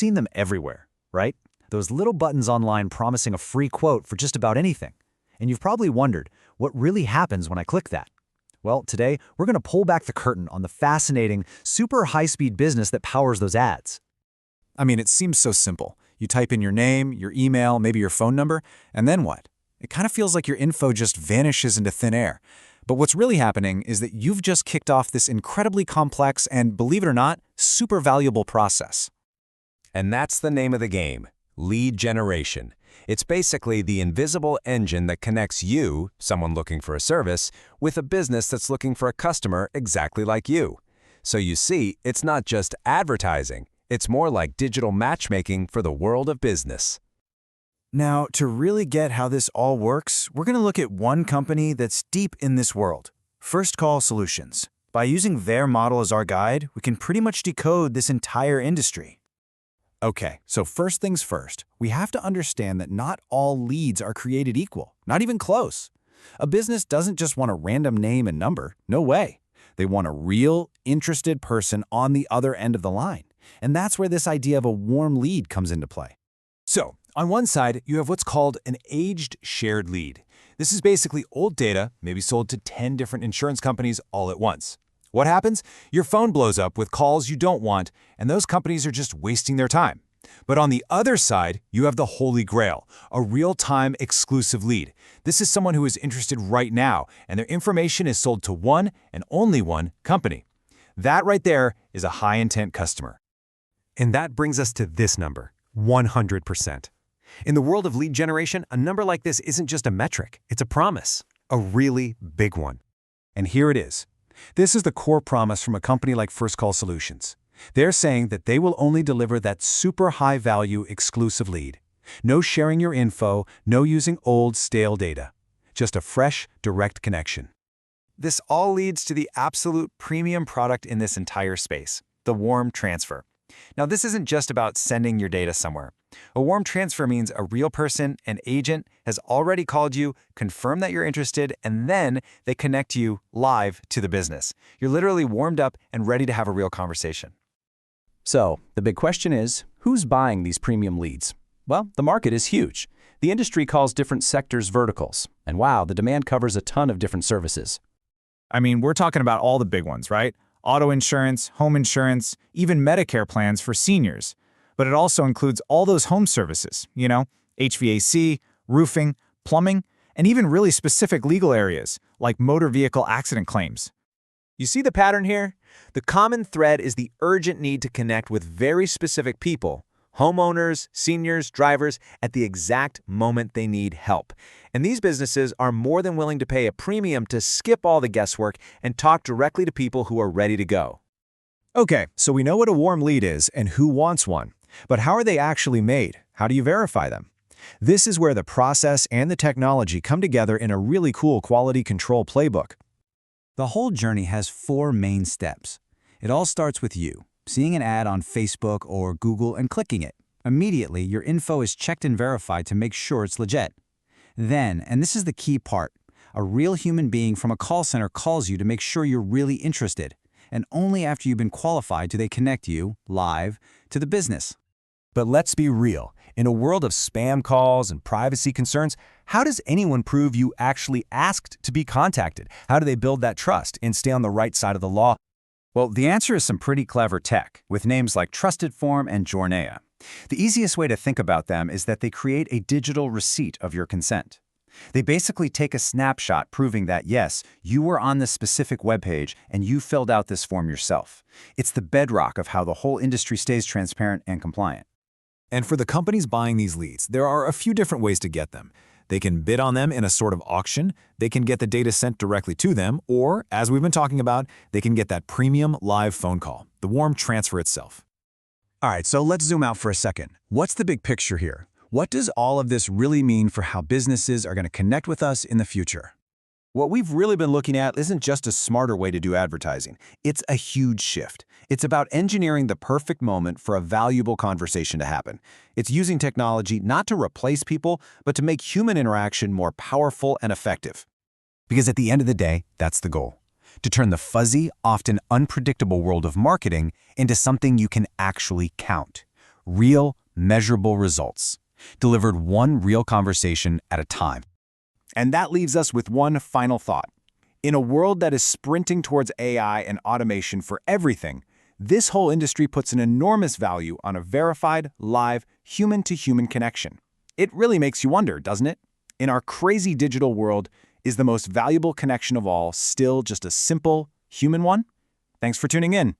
Seen them everywhere, right? Those little buttons online promising a free quote for just about anything. And you've probably wondered, what really happens when I click that? Well, today, we're going to pull back the curtain on the fascinating, super high-speed business that powers those ads. I mean, it seems so simple. You type in your name, your email, maybe your phone number, and then what? It kind of feels like your info just vanishes into thin air. But what's really happening is that you've just kicked off this incredibly complex and, believe it or not, super valuable process. And that's the name of the game, lead generation. It's basically the invisible engine that connects you, someone looking for a service, with a business that's looking for a customer exactly like you. So you see, it's not just advertising. It's more like digital matchmaking for the world of business. Now, to really get how this all works, we're going to look at one company that's deep in this world, Call Solutions. By using their model as our guide, we can pretty much decode this entire industry. Okay, so first things first, we have to understand that not all leads are created equal, not even close. A business doesn't just want a random name and number, no way. They want a real, interested person on the other end of the line. And that's where this idea of a warm lead comes into play. So, on one side, you have what's called an aged shared lead. This is basically old data, maybe sold to 10 different insurance companies all at once. What happens? Your phone blows up with calls you don't want, and those companies are just wasting their time. But on the other side, you have the Holy Grail, a real-time exclusive lead. This is someone who is interested right now, and their information is sold to one and only one company. That right there is a high-intent customer. And that brings us to this number, 100%. In the world of lead generation, a number like this isn't just a metric, it's a promise, a really big one. And here it is. This is the core promise from a company like Call Solutions. They're saying that they will only deliver that super high-value exclusive lead. No sharing your info, no using old, stale data. Just a fresh, direct connection. This all leads to the absolute premium product in this entire space, the warm transfer. Now, this isn't just about sending your data somewhere. A warm transfer means a real person, an agent, has already called you, confirmed that you're interested, and then they connect you live to the business. You're literally warmed up and ready to have a real conversation. So, the big question is, who's buying these premium leads? Well, the market is huge. The industry calls different sectors verticals. And wow, the demand covers a ton of different services. I mean, we're talking about all the big ones, right? Auto insurance, home insurance, even Medicare plans for seniors. But it also includes all those home services, HVAC, roofing, plumbing, and even really specific legal areas, like motor vehicle accident claims. You see the pattern here? The common thread is the urgent need to connect with very specific people, homeowners, seniors, drivers, at the exact moment they need help. And these businesses are more than willing to pay a premium to skip all the guesswork and talk directly to people who are ready to go. Okay, so we know what a warm lead is and who wants one. But how are they actually made? How do you verify them? This is where the process and the technology come together in a really cool quality control playbook. The whole journey has 4 main steps. It all starts with you, seeing an ad on Facebook or Google and clicking it. Immediately, your info is checked and verified to make sure it's legit. Then, and this is the key part, a real human being from a call center calls you to make sure you're really interested. And only after you've been qualified do they connect you, live, to the business. But let's be real. In a world of spam calls and privacy concerns, how does anyone prove you actually asked to be contacted? How do they build that trust and stay on the right side of the law? Well, the answer is some pretty clever tech, with names like TrustedForm and Jornaya. The easiest way to think about them is that they create a digital receipt of your consent. They basically take a snapshot proving that, yes, you were on this specific webpage and you filled out this form yourself. It's the bedrock of how the whole industry stays transparent and compliant. And for the companies buying these leads, there are a few different ways to get them. They can bid on them in a sort of auction, they can get the data sent directly to them, or, as we've been talking about, they can get that premium live phone call, the warm transfer itself. All right, so let's zoom out for a second. What's the big picture here? What does all of this really mean for how businesses are going to connect with us in the future? What we've really been looking at isn't just a smarter way to do advertising. It's a huge shift. It's about engineering the perfect moment for a valuable conversation to happen. It's using technology not to replace people, but to make human interaction more powerful and effective. Because at the end of the day, that's the goal. To turn the fuzzy, often unpredictable world of marketing into something you can actually count. Real, measurable results. Delivered one real conversation at a time. And that leaves us with one final thought. In a world that is sprinting towards AI and automation for everything, this whole industry puts an enormous value on a verified, live, human-to-human connection. It really makes you wonder, doesn't it? In our crazy digital world, is the most valuable connection of all still just a simple, human one? Thanks for tuning in.